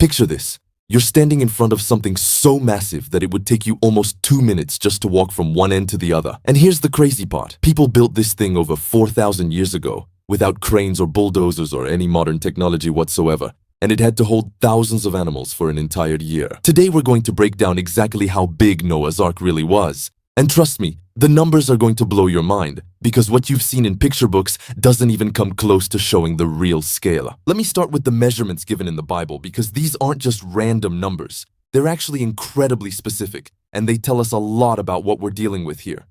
Picture this. You're standing in front of something so massive that it would take you almost 2 minutes just to walk from one end to the other. And here's the crazy part. People built this thing over 4,000 years ago without cranes or bulldozers or any modern technology whatsoever. And it had to hold thousands of animals for an entire year. Today we're going to break down exactly how big Noah's Ark really was. And trust me, the numbers are going to blow your mind, because what you've seen in picture books doesn't even come close to showing the real scale. Let me start with the measurements given in the Bible, because these aren't just random numbers. They're actually incredibly specific, and they tell us a lot about what we're dealing with here.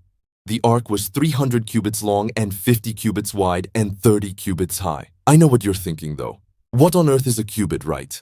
The ark was 300 cubits long and 50 cubits wide and 30 cubits high. I know what you're thinking though. What on earth is a cubit, right?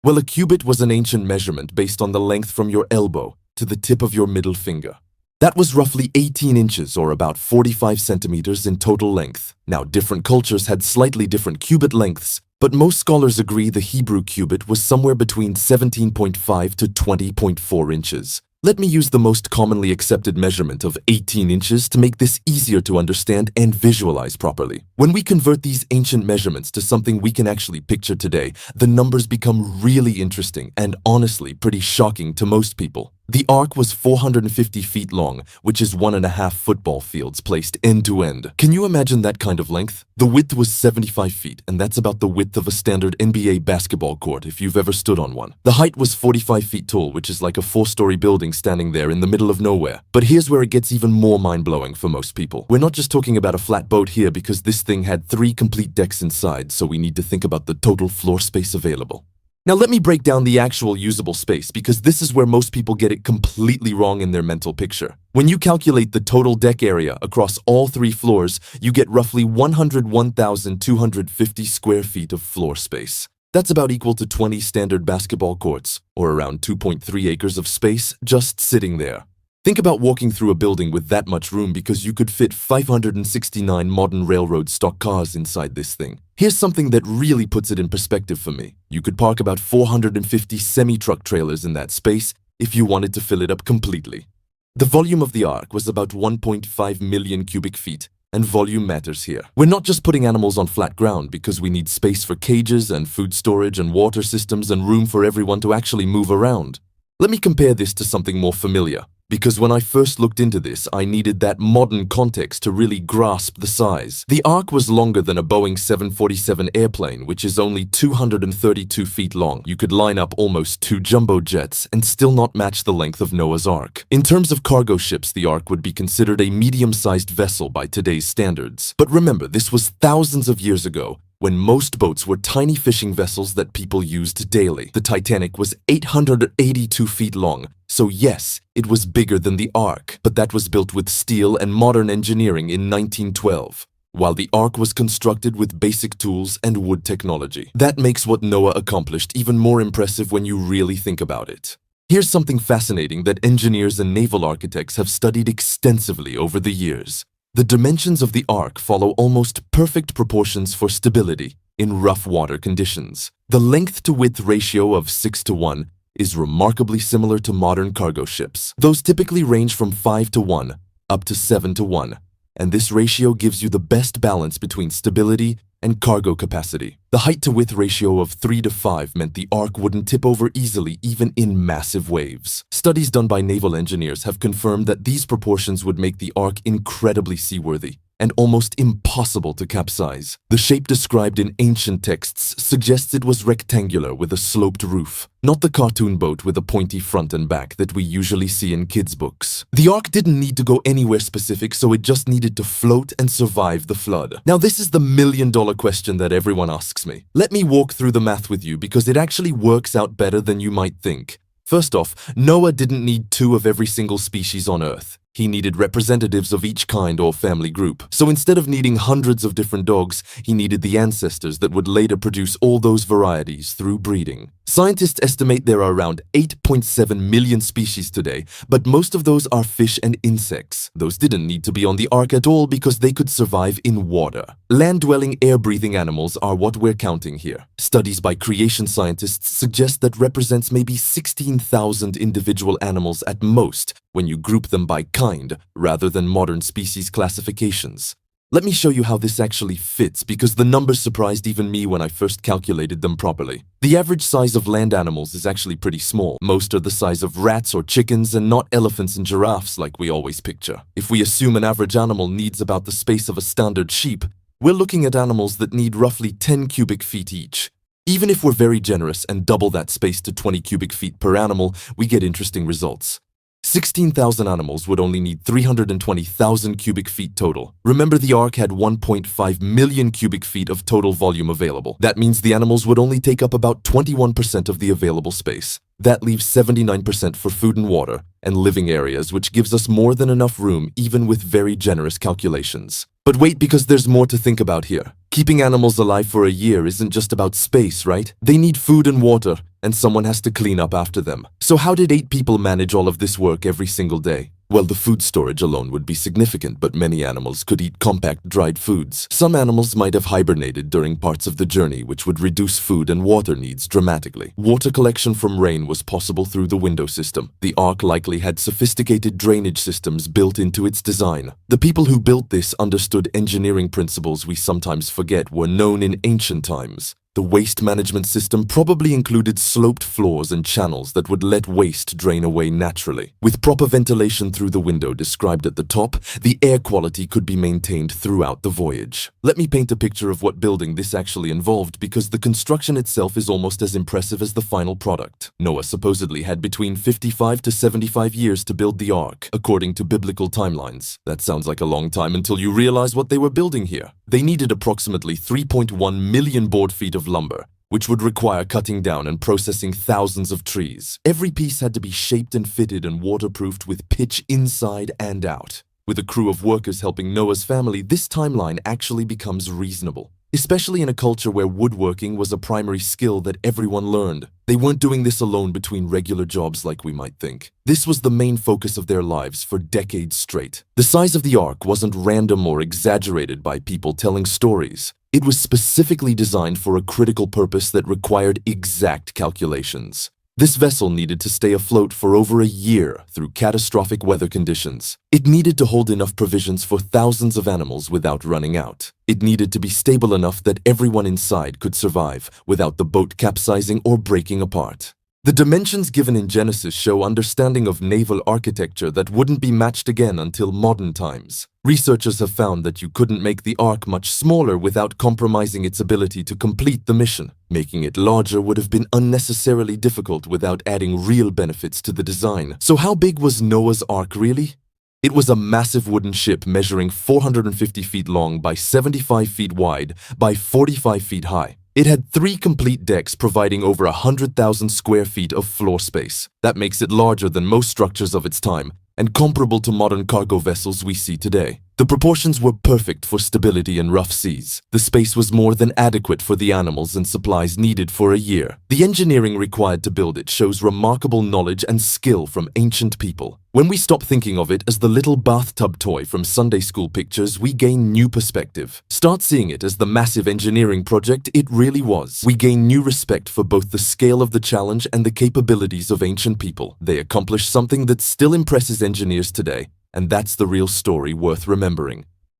Well, a cubit was an ancient measurement based on the length from your elbow to the tip of your middle finger. That was roughly 18 inches or about 45 centimeters in total length. Now, different cultures had slightly different cubit lengths, but most scholars agree the Hebrew cubit was somewhere between 17.5 to 20.4 inches. Let me use the most commonly accepted measurement of 18 inches to make this easier to understand and visualize properly. When we convert these ancient measurements to something we can actually picture today, the numbers become really interesting and honestly pretty shocking to most people. The ark was 450 feet long, which is 1.5 football fields placed end to end. Can you imagine that kind of length? The width was 75 feet, and that's about the width of a standard NBA basketball court if you've ever stood on one. The height was 45 feet tall, which is like a 4-story building standing there in the middle of nowhere. But here's where it gets even more mind-blowing for most people. We're not just talking about a flat boat here, because this thing had 3 complete decks inside, so we need to think about the total floor space available. Now let me break down the actual usable space, because this is where most people get it completely wrong in their mental picture. When you calculate the total deck area across all 3 floors, you get roughly 101,250 square feet of floor space. That's about equal to 20 standard basketball courts, or around 2.3 acres of space just sitting there. Think about walking through a building with that much room, because you could fit 569 modern railroad stock cars inside this thing. Here's something that really puts it in perspective for me. You could park about 450 semi-truck trailers in that space if you wanted to fill it up completely. The volume of the ark was about 1.5 million cubic feet, and volume matters here. We're not just putting animals on flat ground, because we need space for cages and food storage and water systems and room for everyone to actually move around. Let me compare this to something more familiar. Because when I first looked into this, I needed that modern context to really grasp the size. The ark was longer than a Boeing 747 airplane, which is only 232 feet long. You could line up almost 2 jumbo jets and still not match the length of Noah's Ark. In terms of cargo ships, the ark would be considered a medium-sized vessel by today's standards. But remember, this was thousands of years ago, when most boats were tiny fishing vessels that people used daily. The Titanic was 882 feet long, so yes, it was bigger than the Ark, but that was built with steel and modern engineering in 1912, while the Ark was constructed with basic tools and wood technology. That makes what Noah accomplished even more impressive when you really think about it. Here's something fascinating that engineers and naval architects have studied extensively over the years. The dimensions of the ark follow almost perfect proportions for stability in rough water conditions. The length-to-width ratio of 6:1 is remarkably similar to modern cargo ships. Those typically range from 5:1 up to 7:1, and this ratio gives you the best balance between stability and cargo capacity. The height-to-width ratio of 3:5 meant the ark wouldn't tip over easily even in massive waves. Studies done by naval engineers have confirmed that these proportions would make the ark incredibly seaworthy and almost impossible to capsize. The shape described in ancient texts suggests it was rectangular with a sloped roof, not the cartoon boat with a pointy front and back that we usually see in kids' books. The ark didn't need to go anywhere specific, so it just needed to float and survive the flood. Now this is the million-dollar question that everyone asks me. Let me walk through the math with you, because it actually works out better than you might think. First off, Noah didn't need 2 of every single species on Earth. He needed representatives of each kind or family group. So instead of needing hundreds of different dogs, he needed the ancestors that would later produce all those varieties through breeding. Scientists estimate there are around 8.7 million species today, but most of those are fish and insects. Those didn't need to be on the ark at all, because they could survive in water. Land-dwelling, air-breathing animals are what we're counting here. Studies by creation scientists suggest that represents maybe 16,000 individual animals at most when you group them by kind rather than modern species classifications. Let me show you how this actually fits because the numbers surprised even me when I first calculated them properly. The average size of land animals is actually pretty small. Most are the size of rats or chickens and not elephants and giraffes like we always picture. If we assume an average animal needs about the space of a standard sheep, we're looking at animals that need roughly 10 cubic feet each. Even if we're very generous and double that space to 20 cubic feet per animal, we get interesting results. 16,000 animals would only need 320,000 cubic feet total. Remember, the Ark had 1.5 million cubic feet of total volume available. That means the animals would only take up about 21% of the available space. That leaves 79% for food and water and living areas, which gives us more than enough room even with very generous calculations. But wait, because there's more to think about here. Keeping animals alive for a year isn't just about space, right? They need food and water, and someone has to clean up after them. So how did 8 people manage all of this work every single day? Well, the food storage alone would be significant, but many animals could eat compact, dried foods. Some animals might have hibernated during parts of the journey, which would reduce food and water needs dramatically. Water collection from rain was possible through the window system. The Ark likely had sophisticated drainage systems built into its design. The people who built this understood engineering principles we sometimes forget were known in ancient times. The waste management system probably included sloped floors and channels that would let waste drain away naturally. With proper ventilation through the window described at the top, the air quality could be maintained throughout the voyage. Let me paint a picture of what building this actually involved because the construction itself is almost as impressive as the final product. Noah supposedly had between 55 to 75 years to build the Ark, according to biblical timelines. That sounds like a long time until you realize what they were building here. They needed approximately 3.1 million board feet of lumber, which would require cutting down and processing thousands of trees. Every piece had to be shaped and fitted and waterproofed with pitch inside and out. With a crew of workers helping Noah's family, this timeline actually becomes reasonable, especially in a culture where woodworking was a primary skill that everyone learned. They weren't doing this alone between regular jobs like we might think. This was the main focus of their lives for decades straight. The size of the Ark wasn't random or exaggerated by people telling stories. It was specifically designed for a critical purpose that required exact calculations. This vessel needed to stay afloat for over a year through catastrophic weather conditions. It needed to hold enough provisions for thousands of animals without running out. It needed to be stable enough that everyone inside could survive without the boat capsizing or breaking apart. The dimensions given in Genesis show understanding of naval architecture that wouldn't be matched again until modern times. Researchers have found that you couldn't make the Ark much smaller without compromising its ability to complete the mission. Making it larger would have been unnecessarily difficult without adding real benefits to the design. So how big was Noah's Ark really? It was a massive wooden ship measuring 450 feet long by 75 feet wide by 45 feet high. It had 3 complete decks providing over 100,000 square feet of floor space. That makes it larger than most structures of its time and comparable to modern cargo vessels we see today. The proportions were perfect for stability in rough seas. The space was more than adequate for the animals and supplies needed for a year. The engineering required to build it shows remarkable knowledge and skill from ancient people. When we stop thinking of it as the little bathtub toy from Sunday school pictures, we gain new perspective. Start seeing it as the massive engineering project it really was. We gain new respect for both the scale of the challenge and the capabilities of ancient people. They accomplished something that still impresses engineers today. And that's the real story worth remembering.